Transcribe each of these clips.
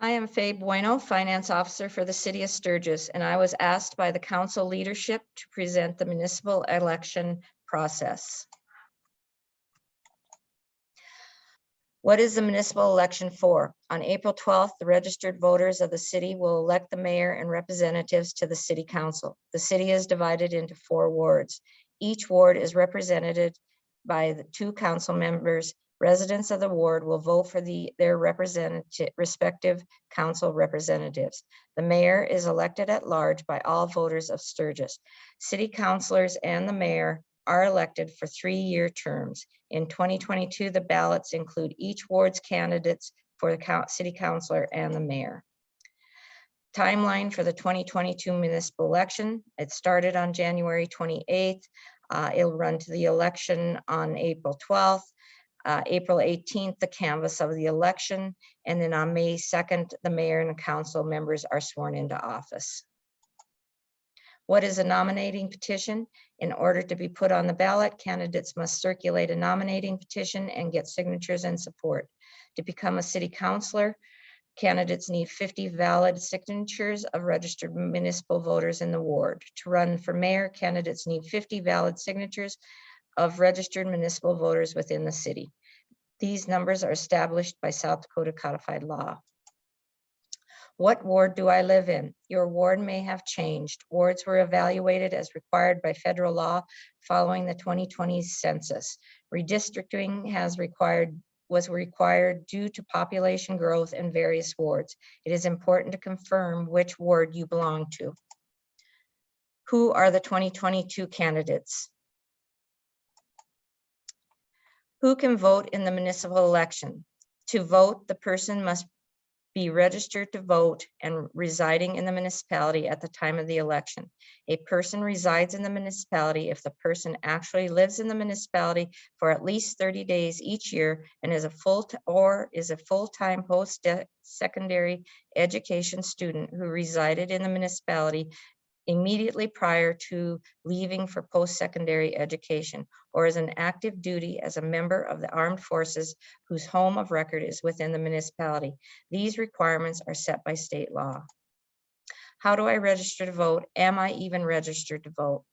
I am Faye Bueno, Finance Officer for the City of Sturgis, and I was asked by the council leadership to present the municipal election process. What is the municipal election for? On April 12th, the registered voters of the city will elect the mayor and representatives to the city council. The city is divided into 4 wards. Each ward is represented by the 2 council members. Residents of the ward will vote for their respective council representatives. The mayor is elected at large by all voters of Sturgis. City councilors and the mayor are elected for 3-year terms. In 2022, the ballots include each ward's candidates for the city councilor and the mayor. Timeline for the 2022 municipal election. It started on January 28th. It'll run to the election on April 12th. April 18th, the canvass of the election, and then on May 2nd, the mayor and council members are sworn into office. What is a nominating petition? In order to be put on the ballot, candidates must circulate a nominating petition and get signatures and support. To become a city councilor, candidates need 50 valid signatures of registered municipal voters in the ward. To run for mayor, candidates need 50 valid signatures of registered municipal voters within the city. These numbers are established by South Dakota codified law. What ward do I live in? Your ward may have changed. Wards were evaluated as required by federal law following the 2020 census. Redistricting was required due to population growth in various wards. It is important to confirm which ward you belong to. Who are the 2022 candidates? Who can vote in the municipal election? To vote, the person must be registered to vote and residing in the municipality at the time of the election. A person resides in the municipality if the person actually lives in the municipality for at least 30 days each year and is a full-time post-secondary education student who resided in the municipality immediately prior to leaving for post-secondary education, or is an active duty as a member of the armed forces whose home of record is within the municipality. These requirements are set by state law. How do I register to vote? Am I even registered to vote?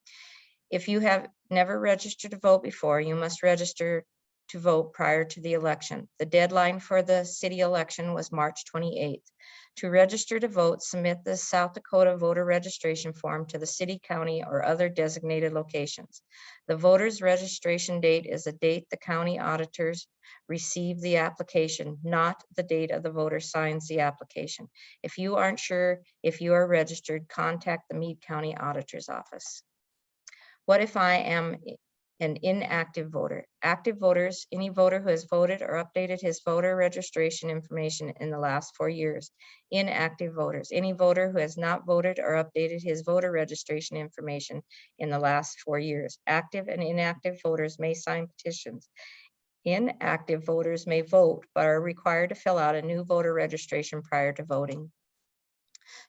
If you have never registered to vote before, you must register to vote prior to the election. The deadline for the city election was March 28th. To register to vote, submit the South Dakota voter registration form to the city, county, or other designated locations. The voter's registration date is the date the county auditors receive the application, not the date of the voter signs the application. If you aren't sure if you are registered, contact the Meade County Auditor's Office. What if I am an inactive voter? Active voters, any voter who has voted or updated his voter registration information in the last 4 years. Inactive voters, any voter who has not voted or updated his voter registration information in the last 4 years. Active and inactive voters may sign petitions. Inactive voters may vote, but are required to fill out a new voter registration prior to voting.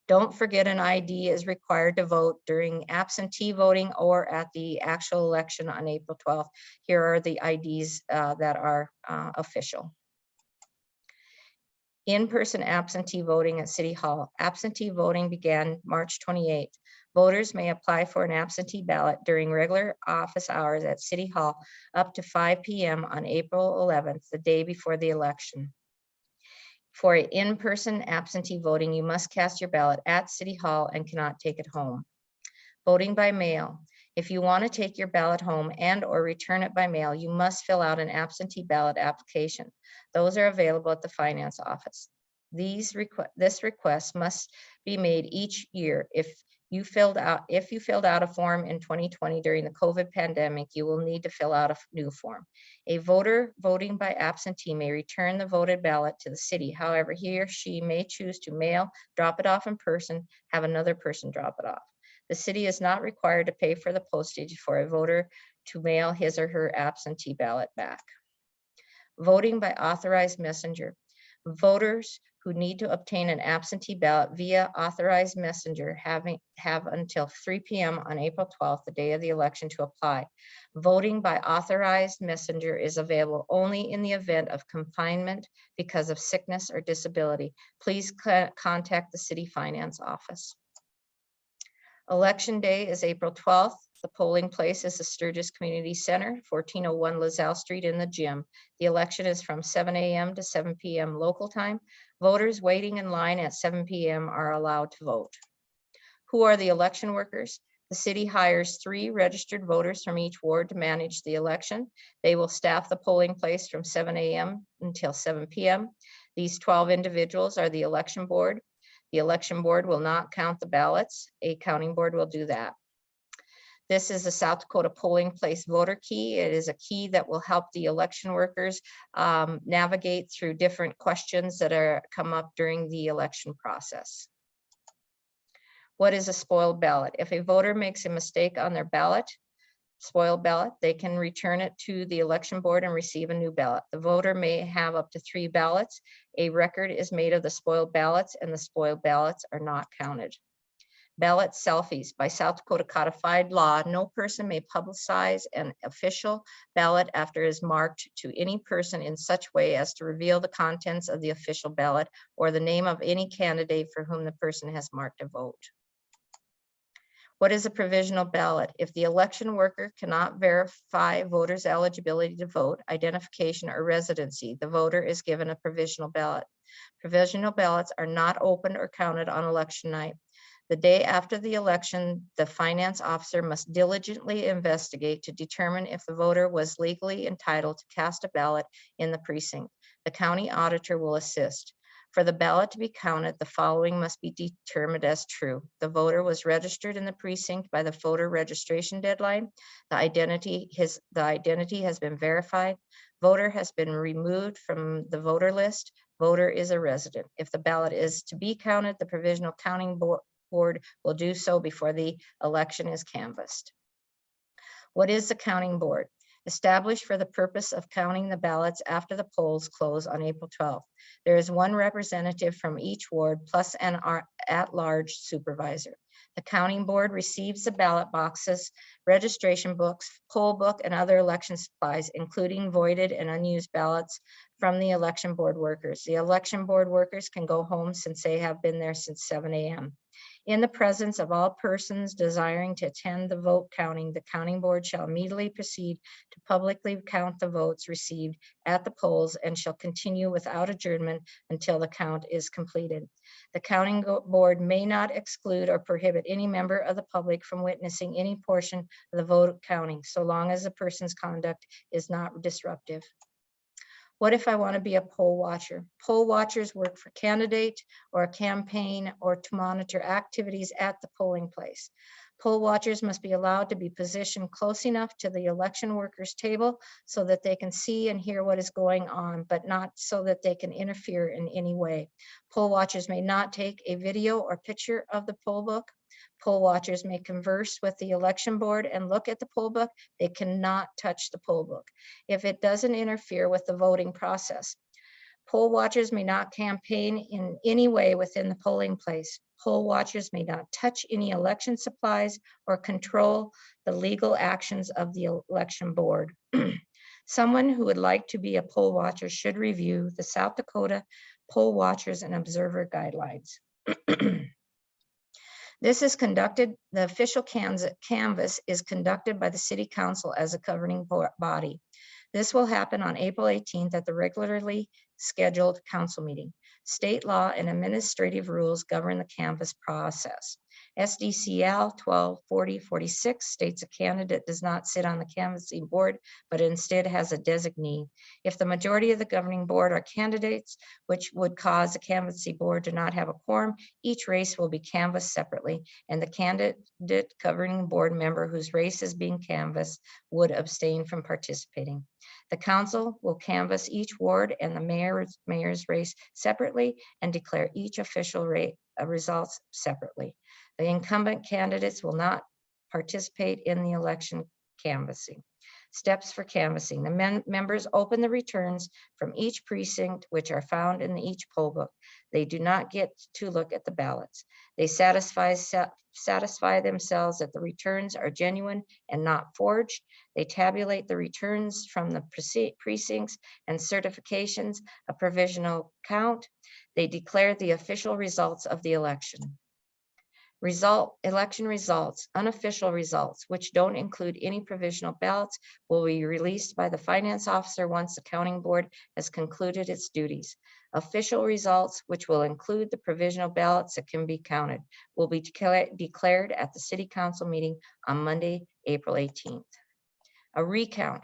Don't forget an ID is required to vote during absentee voting or at the actual election on April 12th. Here are the IDs that are official. In-person absentee voting at City Hall. Absentee voting began March 28th. Voters may apply for an absentee ballot during regular office hours at City Hall up to 5 p.m. on April 11th, the day before the election. For in-person absentee voting, you must cast your ballot at City Hall and cannot take it home. Voting by mail. If you want to take your ballot home and or return it by mail, you must fill out an absentee ballot application. Those are available at the finance office. This request must be made each year. If you filled out a form in 2020 during the COVID pandemic, you will need to fill out a new form. A voter voting by absentee may return the voted ballot to the city. However, he or she may choose to mail, drop it off in person, have another person drop it off. The city is not required to pay for the postage for a voter to mail his or her absentee ballot back. Voting by authorized messenger. Voters who need to obtain an absentee ballot via authorized messenger have until 3 p.m. on April 12th, the day of the election, to apply. Voting by authorized messenger is available only in the event of confinement because of sickness or disability. Please contact the city finance office. Election day is April 12th. The polling place is the Sturgis Community Center, 1401 LaSalle Street in the gym. The election is from 7 a.m. to 7 p.m. local time. Voters waiting in line at 7 p.m. are allowed to vote. Who are the election workers? The city hires 3 registered voters from each ward to manage the election. They will staff the polling place from 7 a.m. until 7 p.m. These 12 individuals are the election board. The election board will not count the ballots. A counting board will do that. This is the South Dakota polling place voter key. It is a key that will help the election workers navigate through different questions that come up during the election process. What is a spoiled ballot? If a voter makes a mistake on their ballot, spoiled ballot, they can return it to the election board and receive a new ballot. The voter may have up to 3 ballots. A record is made of the spoiled ballots, and the spoiled ballots are not counted. Ballot selfies. By South Dakota codified law, no person may publicize an official ballot after it is marked to any person in such way as to reveal the contents of the official ballot or the name of any candidate for whom the person has marked a vote. What is a provisional ballot? If the election worker cannot verify voters' eligibility to vote, identification, or residency, the voter is given a provisional ballot. Provisional ballots are not opened or counted on election night. The day after the election, the finance officer must diligently investigate to determine if the voter was legally entitled to cast a ballot in the precinct. The county auditor will assist. For the ballot to be counted, the following must be determined as true. The voter was registered in the precinct by the voter registration deadline. The identity has been verified. Voter has been removed from the voter list. Voter is a resident. If the ballot is to be counted, the provisional counting board will do so before the election is canvassed. What is the counting board? Established for the purpose of counting the ballots after the polls close on April 12th. There is 1 representative from each ward plus an at-large supervisor. The counting board receives the ballot boxes, registration books, poll book, and other election supplies, including voided and unused ballots from the election board workers. The election board workers can go home since they have been there since 7 a.m. In the presence of all persons desiring to attend the vote counting, the counting board shall immediately proceed to publicly count the votes received at the polls and shall continue without adjournment until the count is completed. The counting board may not exclude or prohibit any member of the public from witnessing any portion of the vote counting, so long as the person's conduct is not disruptive. What if I want to be a poll watcher? Poll watchers work for candidate or a campaign or to monitor activities at the polling place. Poll watchers must be allowed to be positioned close enough to the election workers' table so that they can see and hear what is going on, but not so that they can interfere in any way. Poll watchers may not take a video or picture of the poll book. Poll watchers may converse with the election board and look at the poll book. They cannot touch the poll book if it doesn't interfere with the voting process. Poll watchers may not campaign in any way within the polling place. Poll watchers may not touch any election supplies or control the legal actions of the election board. Someone who would like to be a poll watcher should review the South Dakota Poll Watchers and Observer Guidelines. This is conducted, the official canvass is conducted by the City Council as a governing body. This will happen on April 18th at the regularly scheduled council meeting. State law and administrative rules govern the canvass process. SDCL 124046 states a candidate does not sit on the canvassing board, but instead has a designee. If the majority of the governing board are candidates, which would cause the canvassing board to not have a quorum, each race will be canvassed separately, and the candidate governing board member whose race is being canvassed would abstain from participating. The council will canvass each ward and the mayor's race separately and declare each official results separately. The incumbent candidates will not participate in the election canvassing. Steps for canvassing. The members open the returns from each precinct, which are found in each poll book. They do not get to look at the ballots. They satisfy themselves that the returns are genuine and not forged. They tabulate the returns from the precincts and certifications, a provisional count. They declare the official results of the election. Election results, unofficial results, which don't include any provisional ballots, will be released by the finance officer once the counting board has concluded its duties. Official results, which will include the provisional ballots that can be counted, will be declared at the city council meeting on Monday, April 18th. A recount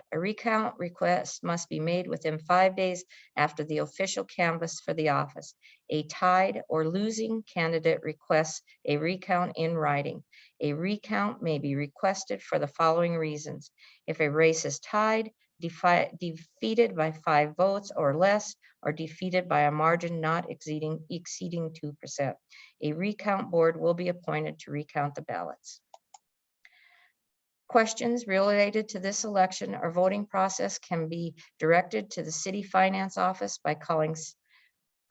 request must be made within 5 days after the official canvass for the office. A tied or losing candidate requests a recount in writing. A recount may be requested for the following reasons. If a race is tied, defeated by 5 votes or less, or defeated by a margin not exceeding 2%. A recount board will be appointed to recount the ballots. Questions related to this election or voting process can be directed to the City Finance Office by calling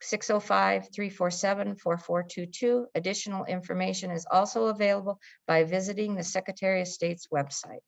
605-347-4422. Additional information is also available by visiting the Secretary of State's website.